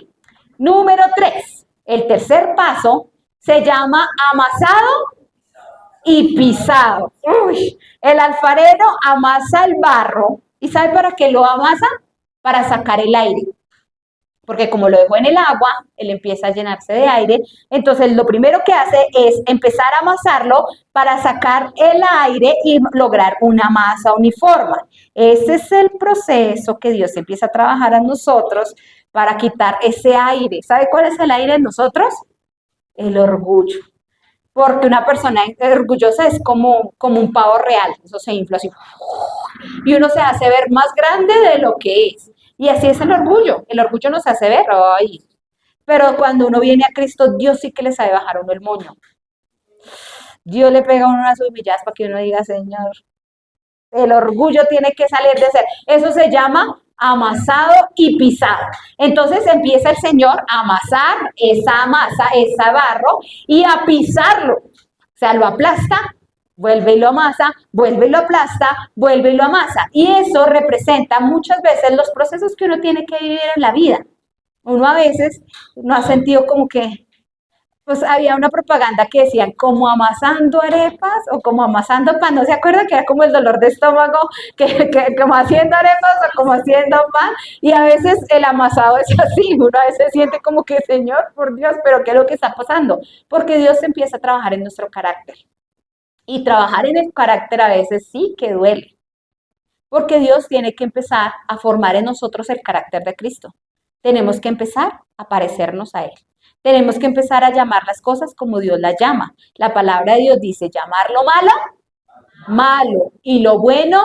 Número 3, el tercer paso se llama amasado y pisado. Uy, el alfarero amasa el barro. ¿Y sabe para qué lo amasa? Para sacar el aire. Porque como lo dejó en el agua, él empieza a llenarse de aire. Entonces lo primero que hace es empezar a amasarlo para sacar el aire y lograr una masa uniforme. Ese es el proceso que Dios empieza a trabajar en nosotros para quitar ese aire. ¿Sabe cuál es el aire en nosotros? El orgullo. Porque una persona orgullosa es como un pavo real, eso se infla así. Y uno se hace ver más grande de lo que es. Y así es el orgullo nos hace ver, ay. Pero cuando uno viene a Cristo, Dios sí que le sabe bajar a uno el moño. Dios le pega a uno unas humilladas para que uno diga, Señor, el orgullo tiene que salir de ser. Eso se llama amasado y pisado. Entonces empieza el Señor a amasar esa masa, ese barro, y a pisarlo. O sea, lo aplasta, vuelve y lo amasa, vuelve y lo aplasta, vuelve y lo amasa. Y eso representa muchas veces los procesos que uno tiene que vivir en la vida. Uno a veces no ha sentido como que, pues había una propaganda que decían como amasando arepas o como amasando pan, ¿no se acuerdan? Que era como el dolor de estómago, que como haciendo arepas o como haciendo pan, y a veces el amasado es así, uno a veces siente como que, Señor, por Dios, pero ¿qué es lo que está pasando? Porque Dios empieza a trabajar en nuestro carácter, y trabajar en el carácter a veces sí que duele, porque Dios tiene que empezar a formar en nosotros el carácter de Cristo. Tenemos que empezar a parecernos a Él. Tenemos que empezar a llamar las cosas como Dios las llama. La palabra de Dios dice, llamar lo malo, malo, y lo bueno,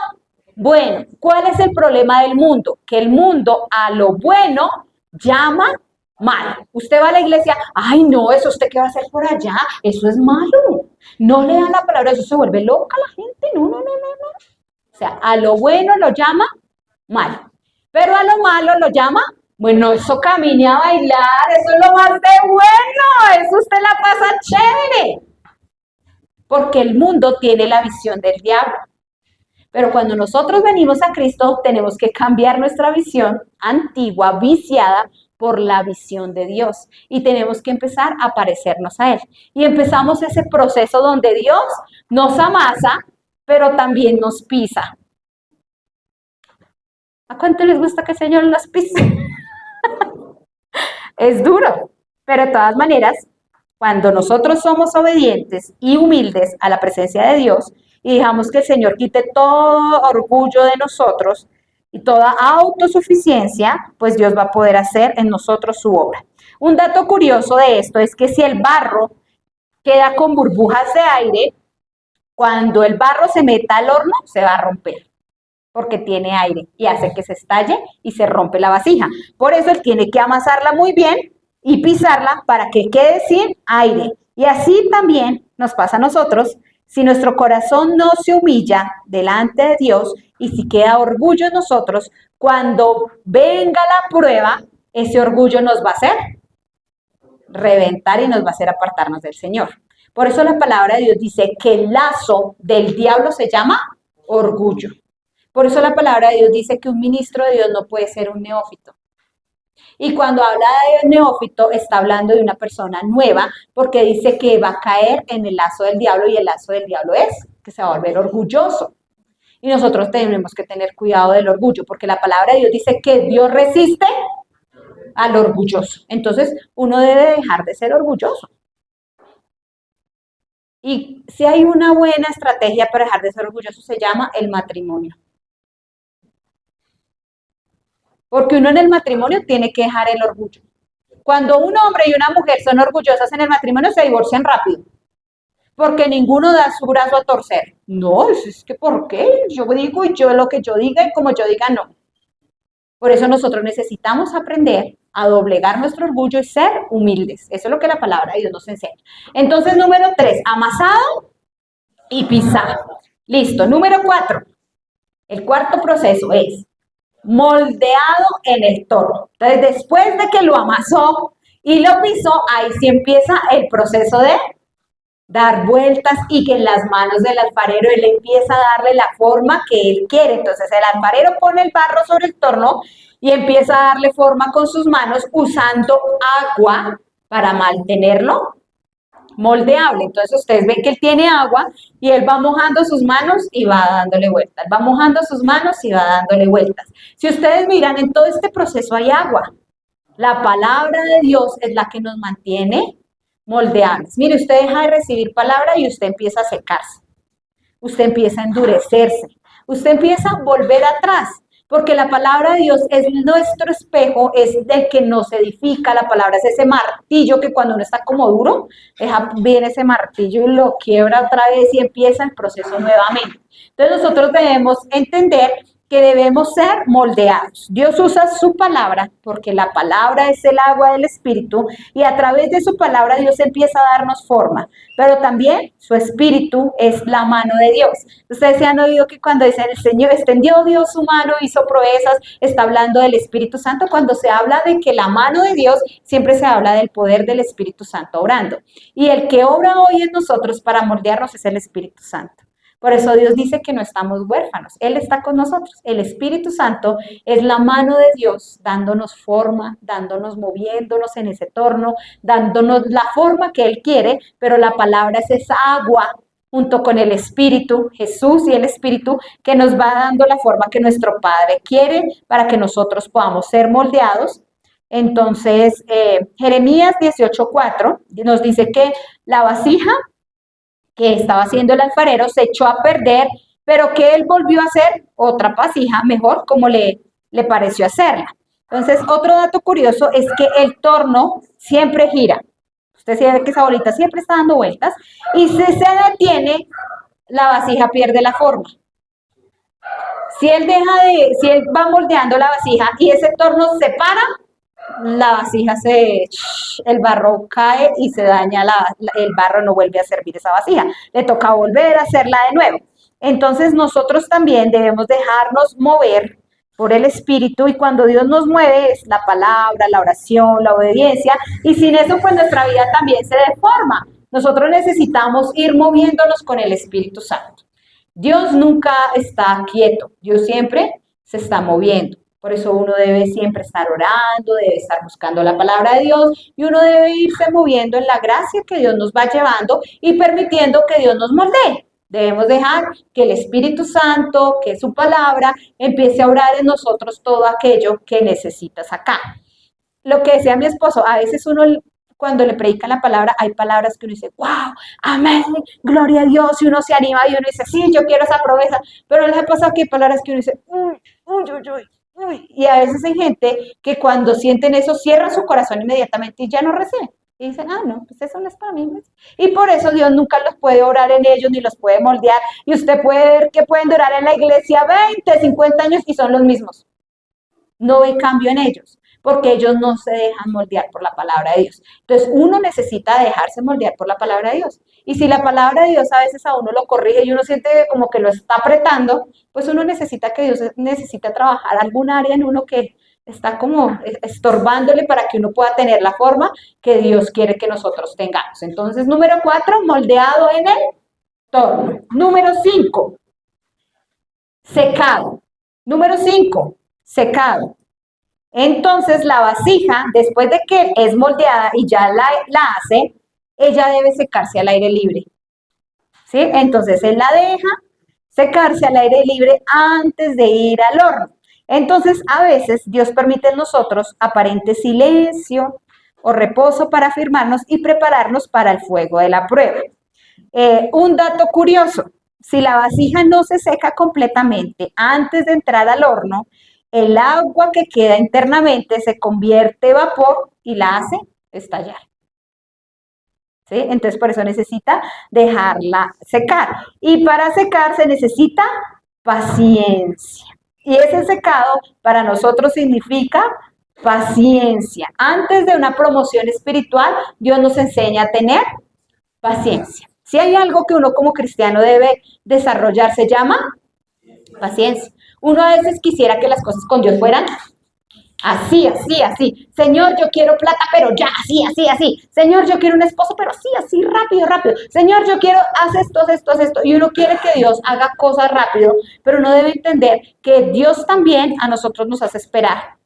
bueno. ¿Cuál es el problema del mundo? Que el mundo a lo bueno llama mal. Usted va a la iglesia, ay no, eso usted qué va a hacer por allá, eso es malo. No le da la palabra, eso se vuelve loca la gente, no, no, no, no, no. O sea, a lo bueno lo llama mal, pero a lo malo lo llama, bueno, eso camine a bailar, eso es lo más de bueno, eso usted la pasa chévere, porque el mundo tiene la visión del diablo. Pero cuando nosotros venimos a Cristo, tenemos que cambiar nuestra visión antigua, viciada, por la visión de Dios. Y tenemos que empezar a parecernos a Él. Y empezamos ese proceso donde Dios nos amasa, pero también nos pisa. ¿A cuánto les gusta que el Señor los pise? Es duro, pero de todas maneras, cuando nosotros somos obedientes y humildes a la presencia de Dios y dejamos que el Señor quite todo orgullo de nosotros y toda autosuficiencia, pues Dios va a poder hacer en nosotros su obra. Un dato curioso de esto es que si el barro queda con burbujas de aire, cuando el barro se meta al horno, se va a romper, porque tiene aire y hace que se estalle y se rompe la vasija. Por eso él tiene que amasarla muy bien y pisarla para que quede sin aire. Y así también nos pasa a nosotros. Si nuestro corazón no se humilla delante de Dios y si queda orgullo en nosotros, cuando venga la prueba, ese orgullo nos va a hacer reventar y nos va a hacer apartarnos del Señor. Por eso la palabra de Dios dice que el lazo del diablo se llama orgullo. Por eso la palabra de Dios dice que un ministro de Dios no puede ser un neófito. Y cuando habla de neófito, está hablando de una persona nueva, porque dice que va a caer en el lazo del diablo, y el lazo del diablo es que se va a volver orgulloso. Y nosotros tenemos que tener cuidado del orgullo, porque la palabra de Dios dice que Dios resiste al orgulloso. Entonces, uno debe dejar de ser orgulloso. Y si hay una buena estrategia para dejar de ser orgulloso, se llama el matrimonio. Porque uno en el matrimonio tiene que dejar el orgullo. Cuando un hombre y una mujer son orgullosas en el matrimonio, se divorcian rápido. Porque ninguno da su brazo a torcer. No, es que ¿por qué? Yo digo y yo lo que yo diga y como yo diga, no. Por eso nosotros necesitamos aprender a doblegar nuestro orgullo y ser humildes. Eso es lo que la palabra de Dios nos enseña. Entonces, número 3, amasado y pisado. Listo. Número 4. El cuarto proceso es moldeado en el torno. Entonces, después de que lo amasó y lo pisó, ahí sí empieza el proceso de dar vueltas y que en las manos del alfarero él empieza a darle la forma que él quiere. Entonces, el alfarero pone el barro sobre el torno y empieza a darle forma con sus manos usando agua para mantenerlo moldeable. Entonces ustedes ven que él tiene agua y él va mojando sus manos y va dándole vueltas, va mojando sus manos y va dándole vueltas. Si ustedes miran, en todo este proceso hay agua. La palabra de Dios es la que nos mantiene moldeables. Mire, usted deja de recibir palabra y usted empieza a secarse. Usted empieza a endurecerse. Usted empieza a volver atrás. Porque la palabra de Dios es nuestro espejo, es del que nos edifica. La palabra es ese martillo que cuando uno está como duro, viene ese martillo y lo quiebra otra vez y empieza el proceso nuevamente. Entonces nosotros debemos entender que debemos ser moldeados. Dios usa su palabra porque la palabra es el agua del Espíritu y a través de su palabra Dios empieza a darnos forma, pero también su Espíritu es la mano de Dios. Ustedes se han oído que cuando dicen el Señor extendió Dios su mano, hizo proezas, está hablando del Espíritu Santo. Cuando se habla de que la mano de Dios, siempre se habla del poder del Espíritu Santo obrando. Y el que obra hoy en nosotros para moldearnos es el Espíritu Santo. Por eso Dios dice que no estamos huérfanos, Él está con nosotros. El Espíritu Santo es la mano de Dios dándonos forma, moviéndonos en ese torno, dándonos la forma que Él quiere, pero la palabra es esa agua junto con el Espíritu, Jesús y el Espíritu, que nos va dando la forma que nuestro Padre quiere para que nosotros podamos ser moldeados. Entonces, Jeremías 18:4 nos dice que la vasija que estaba haciendo el alfarero se echó a perder, pero que él volvió a hacer otra vasija mejor como le pareció hacerla. Entonces, otro dato curioso es que el torno siempre gira. Usted ve que esa bolita siempre está dando vueltas y si se detiene, la vasija pierde la forma. Si él va moldeando la vasija y ese torno se para, la vasija el barro cae y se daña, el barro no vuelve a servir esa vasija, le toca volver a hacerla de nuevo. Entonces nosotros también debemos dejarnos mover por el Espíritu y cuando Dios nos mueve es la palabra, la oración, la obediencia y sin eso pues nuestra vida también se deforma. Nosotros necesitamos ir moviéndonos con el Espíritu Santo. Dios nunca está quieto, Dios siempre se está moviendo. Por eso uno debe siempre estar orando, debe estar buscando la palabra de Dios y uno debe irse moviendo en la gracia que Dios nos va llevando y permitiendo que Dios nos moldee. Debemos dejar que el Espíritu Santo, que su palabra, empiece a orar en nosotros todo aquello que necesita sacar. Lo que decía mi esposo, a veces uno cuando le predican la palabra, hay palabras que uno dice, wow, amén, gloria a Dios, y uno se anima y uno dice, sí, yo quiero esa promesa, pero les ha pasado que hay palabras que uno dice, uy, uy, uy, uy. Y a veces hay gente que cuando sienten eso cierra su corazón inmediatamente y ya no reciben. Y dicen, ah, no, pues eso no es para mí. Y por eso Dios nunca los puede orar en ellos ni los puede moldear. Y usted puede ver que pueden durar en la iglesia 20, 50 años y son los mismos. No hay cambio en ellos, porque ellos no se dejan moldear por la palabra de Dios. Entonces uno necesita dejarse moldear por la palabra de Dios. Y si la palabra de Dios a veces a uno lo corrige y uno siente como que lo está apretando, pues uno necesita que Dios necesita trabajar algún área en uno que está como estorbándole para que uno pueda tener la forma que Dios quiere que nosotros tengamos. Entonces, número 4, moldeado en el torno. Número 5, secado. Número 5, secado. Entonces la vasija, después de que es moldeada y ya la hace, ella debe secarse al aire libre. ¿Sí? Entonces él la deja secarse al aire libre antes de ir al horno. Entonces a veces Dios permite en nosotros aparente silencio o reposo para afirmarnos y prepararnos para el fuego de la prueba. Un dato curioso, si la vasija no se seca completamente antes de entrar al horno, el agua que queda internamente se convierte en vapor y la hace estallar. ¿Sí? Entonces por eso necesita dejarla secar. Y para secar se necesita paciencia. Y ese secado para nosotros significa paciencia. Antes de una promoción espiritual, Dios nos enseña a tener paciencia. Si hay algo que uno como cristiano debe desarrollar, se llama paciencia. Uno a veces quisiera que las cosas con Dios fueran así, así, así. Señor, yo quiero plata, pero ya, así, así, así. Señor, yo quiero un esposo, pero así, así, rápido, rápido. Señor, yo quiero, haz esto, haz esto, haz esto. Y uno quiere que Dios haga cosas rápido, pero uno debe entender que Dios también a nosotros nos hace esperar.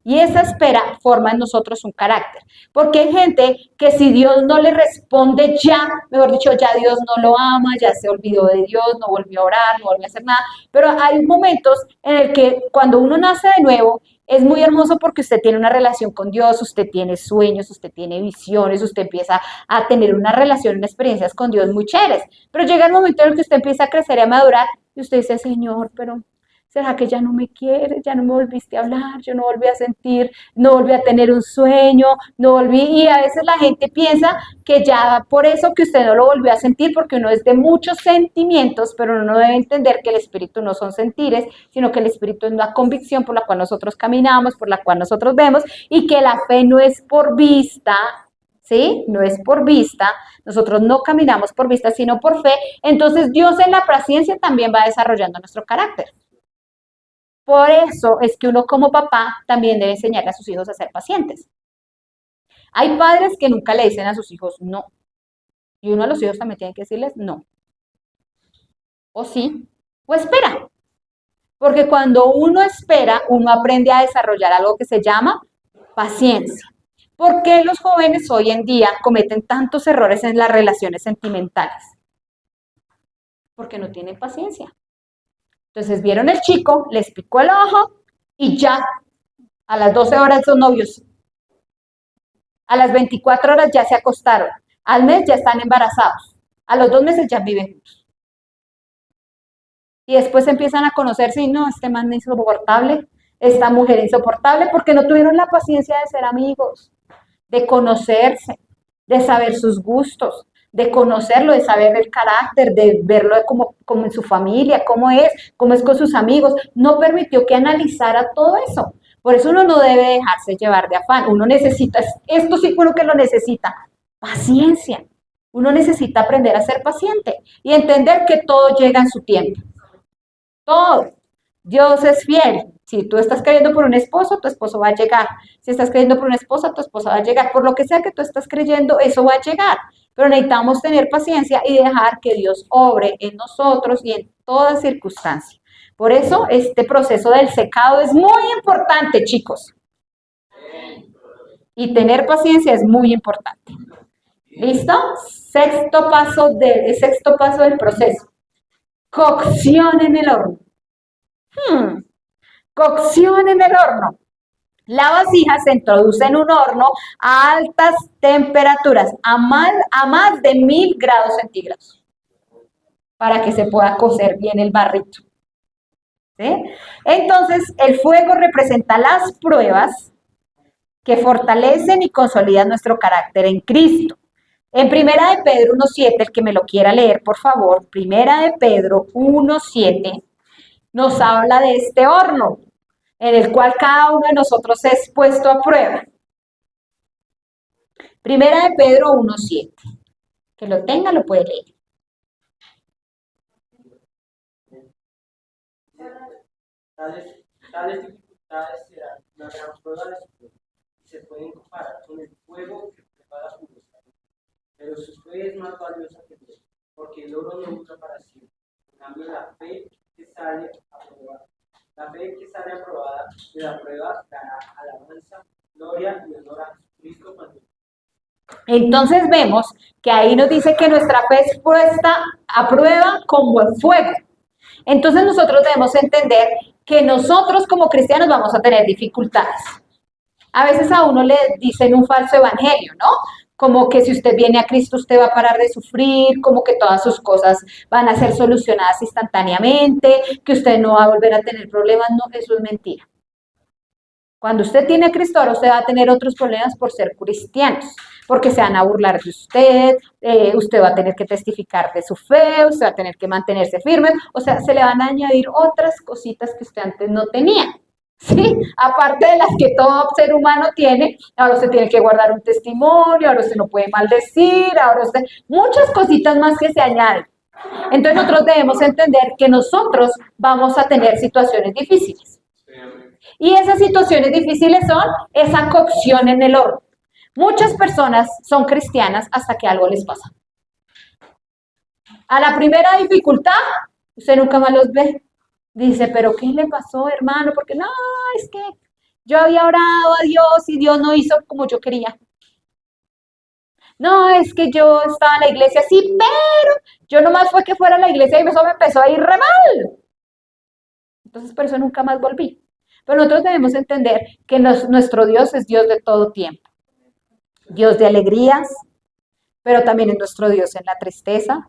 Y esa espera forma en nosotros un carácter. Porque hay gente que si Dios no le responde ya, mejor dicho, ya Dios no lo ama, ya se olvidó de Dios, no volvió a orar, no volvió a hacer nada. Pero hay momentos en el que cuando uno nace de nuevo, es muy hermoso porque usted tiene una relación con Dios, usted tiene sueños, usted tiene visiones, usted empieza a tener una relación, unas experiencias con Dios muy chéveres. Pero llega el momento en el que usted empieza a crecer y a madurar y usted dice, Señor, pero ¿será que ya no me quieres? Ya no me volviste a hablar, yo no volví a sentir, no volví a tener un sueño, no volví, y a veces la gente piensa que ya por eso que usted no lo volvió a sentir, porque uno es de muchos sentimientos, pero uno debe entender que el espíritu no son sentires, sino que el espíritu es una convicción por la cual nosotros caminamos, por la cual nosotros vemos, y que la fe no es por vista, ¿sí? No es por vista, nosotros no caminamos por vista, sino por fe, entonces Dios en la paciencia también va desarrollando nuestro carácter. Por eso es que uno como papá también debe enseñarle a sus hijos a ser pacientes. Hay padres que nunca le dicen a sus hijos no. Y uno a los hijos también tiene que decirles no. O sí, o espera. Porque cuando uno espera, uno aprende a desarrollar algo que se llama paciencia. ¿Por qué los jóvenes hoy en día cometen tantos errores en las relaciones sentimentales? Porque no tienen paciencia. Entonces vieron el chico, les picó el ojo y ya a las 12 horas son novios. A las 24 horas ya se acostaron. Al mes ya están embarazados. A los 2 meses ya viven juntos. Y después empiezan a conocerse y no, este man es insoportable, esta mujer insoportable, porque no tuvieron la paciencia de ser amigos, de conocerse, de saber sus gustos, de conocerlo, de saber el carácter, de verlo como en su familia, cómo es con sus amigos. No permitió que analizara todo eso. Por eso uno no debe dejarse llevar de afán. Uno necesita, esto sí creo que lo necesita, paciencia. Uno necesita aprender a ser paciente y entender que todo llega en su tiempo. Todo. Dios es fiel. Si tú estás creyendo por un esposo, tu esposo va a llegar. Si estás creyendo por una esposa, tu esposa va a llegar. Por lo que sea que tú estás creyendo, eso va a llegar. Pero necesitamos tener paciencia y dejar que Dios obre en nosotros y en toda circunstancia. Por eso este proceso del secado es muy importante, chicos. Y tener paciencia es muy importante. ¿Listo? Sexto paso del proceso. Cocción en el horno. Cocción en el horno. La vasija se introduce en un horno a altas temperaturas, a más de 1000 grados centígrados, para que se pueda cocer bien el barrito. ¿Sí? Entonces, el fuego representa las pruebas que fortalecen y consolidan nuestro carácter en Cristo. En Primera de Pedro 1.7, el que me lo quiera leer, por favor, Primera de Pedro 1.7, nos habla de este horno, en el cual cada uno de nosotros es puesto a prueba. Primera de Pedro 1.7. Que lo tenga, lo puede leer. Tales dificultades serán una gran prueba de su fe y se pueden comparar con el fuego que prepara la pureza. Pero su fe es más valiosa que todo, porque el oro no dura para siempre. En cambio, la fe que sale aprobada de la prueba dará alabanza, gloria y honor a Jesucristo cuando. Entonces vemos que ahí nos dice que nuestra fe es puesta a prueba como el fuego. Entonces nosotros debemos entender que nosotros como cristianos vamos a tener dificultades. A veces a uno le dicen un falso evangelio, ¿no? Como que si usted viene a Cristo usted va a parar de sufrir, como que todas sus cosas van a ser solucionadas instantáneamente, que usted no va a volver a tener problemas. No, eso es mentira. Cuando usted tiene a Cristo, ahora usted va a tener otros problemas por ser cristianos, porque se van a burlar de usted, usted va a tener que testificar de su fe, usted va a tener que mantenerse firme, o sea, se le van a añadir otras cositas que usted antes no tenía. ¿Sí? Aparte de las que todo ser humano tiene, ahora usted tiene que guardar un testimonio, ahora usted no puede maldecir, ahora usted, muchas cositas más que se añaden. Entonces nosotros debemos entender que nosotros vamos a tener situaciones difíciles. Y esas situaciones difíciles son esa cocción en el horno. Muchas personas son cristianas hasta que algo les pasa. A la primera dificultad, usted nunca más los ve. Dice, pero ¿qué le pasó, hermano? Porque no, es que yo había orado a Dios y Dios no hizo como yo quería. No, es que yo estaba en la iglesia, sí, pero yo nomás fue que fuera a la iglesia y eso me empezó a ir re mal. Entonces, por eso nunca más volví. Pero nosotros debemos entender que nuestro Dios es Dios de todo tiempo. Dios de alegrías, pero también es nuestro Dios en la tristeza,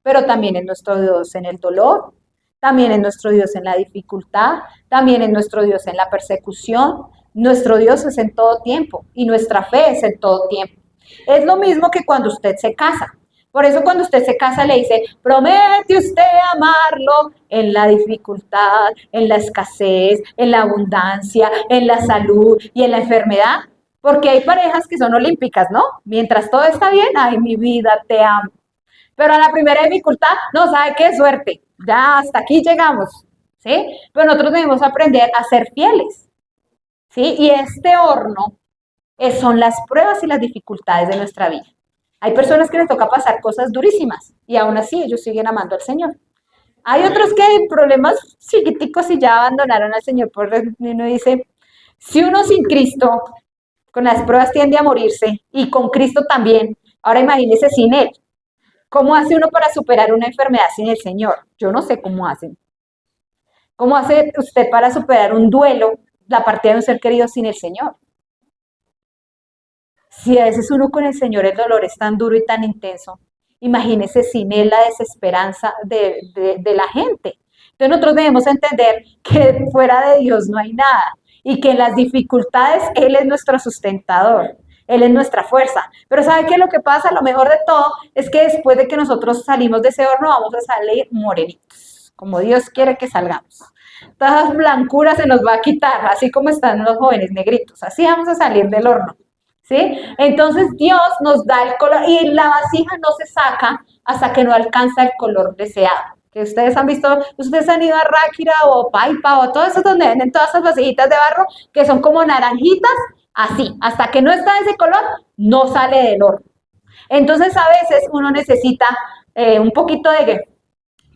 pero también es nuestro Dios en el dolor, también es nuestro Dios en la dificultad, también es nuestro Dios en la persecución. Nuestro Dios es en todo tiempo y nuestra fe es en todo tiempo. Es lo mismo que cuando usted se casa. Por eso cuando usted se casa le dice, promete usted amarlo en la dificultad, en la escasez, en la abundancia, en la salud y en la enfermedad. Porque hay parejas que son olímpicas, ¿no? Mientras todo está bien, ay, mi vida, te amo. Pero a la primera dificultad, no, ¿sabe qué? Suerte. Ya hasta aquí llegamos, ¿sí? Pero nosotros debemos aprender a ser fieles, ¿sí? Y este horno son las pruebas y las dificultades de nuestra vida. Hay personas que les toca pasar cosas durísimas y aún así ellos siguen amando al Señor. Hay otros que hay problemas chiquiticos y ya abandonaron al Señor. Por uno dice, si uno sin Cristo, con las pruebas tiende a morirse y con Cristo también, ahora imagínese sin Él. ¿Cómo hace uno para superar una enfermedad sin el Señor? Yo no sé cómo hacen. ¿Cómo hace usted para superar un duelo, la partida de un ser querido sin el Señor? Si a veces uno con el Señor el dolor es tan duro y tan intenso, imagínese sin Él la desesperanza de la gente. Entonces nosotros debemos entender que fuera de Dios no hay nada y que en las dificultades Él es nuestro sustentador. Él es nuestra fuerza. Pero ¿sabe qué es lo que pasa? Lo mejor de todo es que después de que nosotros salimos de ese horno vamos a salir morenitos, como Dios quiere que salgamos. Todas las blancuras se nos va a quitar, así como están los jóvenes negritos, así vamos a salir del horno, ¿sí? Entonces Dios nos da el color y la vasija no se saca hasta que no alcanza el color deseado. Que ustedes han visto, ustedes han ido a Ráquira o Paipa o todo eso donde venden todas esas vasijitas de barro que son como naranjitas, así, hasta que no está ese color, no sale del horno. Entonces a veces uno necesita un poquito de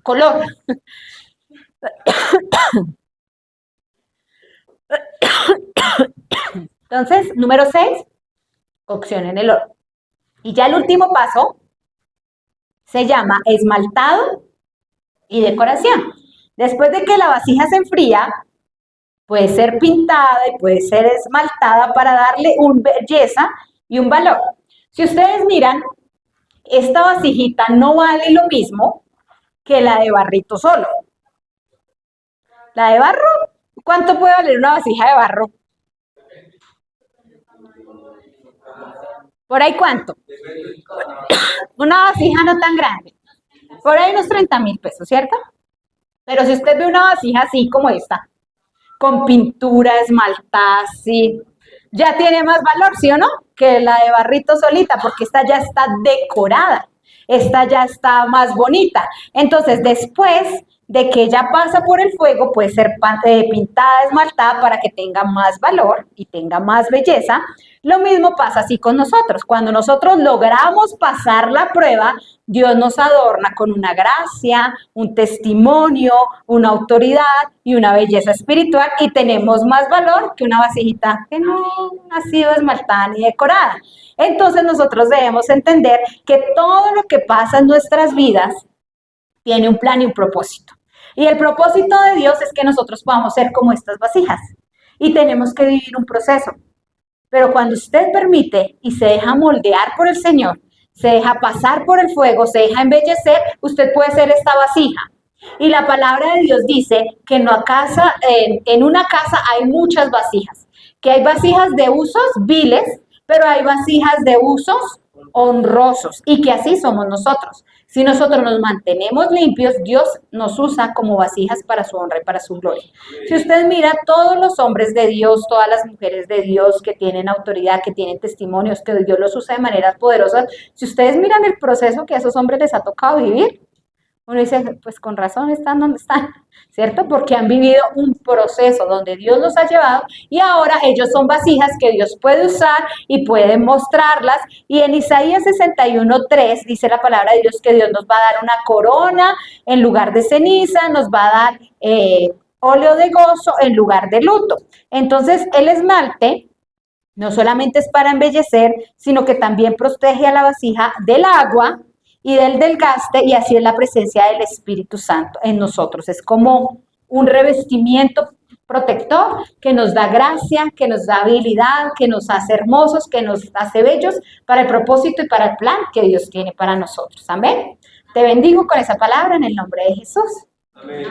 color. Entonces, número 6, cocción en el horno. Y ya el último paso se llama esmaltado y decoración. Después de que la vasija se enfría, puede ser pintada y puede ser esmaltada para darle una belleza y un valor. Si ustedes miran, esta vasijita no vale lo mismo que la de barrito solo. La de barro, ¿cuánto puede valer una vasija de barro? ¿Por ahí cuánto? Una vasija no tan grande. Por ahí unos 30.000 pesos, ¿cierto? Pero si usted ve una vasija así como esta, con pintura, esmaltada, sí, ya tiene más valor, ¿sí o no? Que la de barrito solita, porque esta ya está decorada, esta ya está más bonita. Entonces, después de que ella pasa por el fuego, puede ser pintada, esmaltada para que tenga más valor y tenga más belleza. Lo mismo pasa así con nosotros. Cuando nosotros logramos pasar la prueba, Dios nos adorna con una gracia, un testimonio, una autoridad y una belleza espiritual y tenemos más valor que una vasijita que no ha sido esmaltada ni decorada. Entonces nosotros debemos entender que todo lo que pasa en nuestras vidas tiene un plan y un propósito. Y el propósito de Dios es que nosotros podamos ser como estas vasijas y tenemos que vivir un proceso. Pero cuando usted permite y se deja moldear por el Señor, se deja pasar por el fuego, se deja embellecer, usted puede ser esta vasija. Y la palabra de Dios dice que en una casa hay muchas vasijas, que hay vasijas de usos viles, pero hay vasijas de usos honrosos y que así somos nosotros. Si nosotros nos mantenemos limpios, Dios nos usa como vasijas para su honra y para su gloria. Si usted mira todos los hombres de Dios, todas las mujeres de Dios que tienen autoridad, que tienen testimonios, que Dios los usa de maneras poderosas, si ustedes miran el proceso que a esos hombres les ha tocado vivir, uno dice, pues con razón están donde están, ¿cierto? Porque han vivido un proceso donde Dios los ha llevado y ahora ellos son vasijas que Dios puede usar y puede mostrarlas. Y en Isaías 61:3 dice la palabra de Dios que Dios nos va a dar una corona en lugar de ceniza, nos va a dar óleo de gozo en lugar de luto. Entonces el esmalte no solamente es para embellecer, sino que también protege a la vasija del agua y del desgaste, y así es la presencia del Espíritu Santo en nosotros. Es como un revestimiento protector que nos da gracia, que nos da habilidad, que nos hace hermosos, que nos hace bellos para el propósito y para el plan que Dios tiene para nosotros. Amén. Te bendigo con esa palabra en el nombre de Jesús. Amén.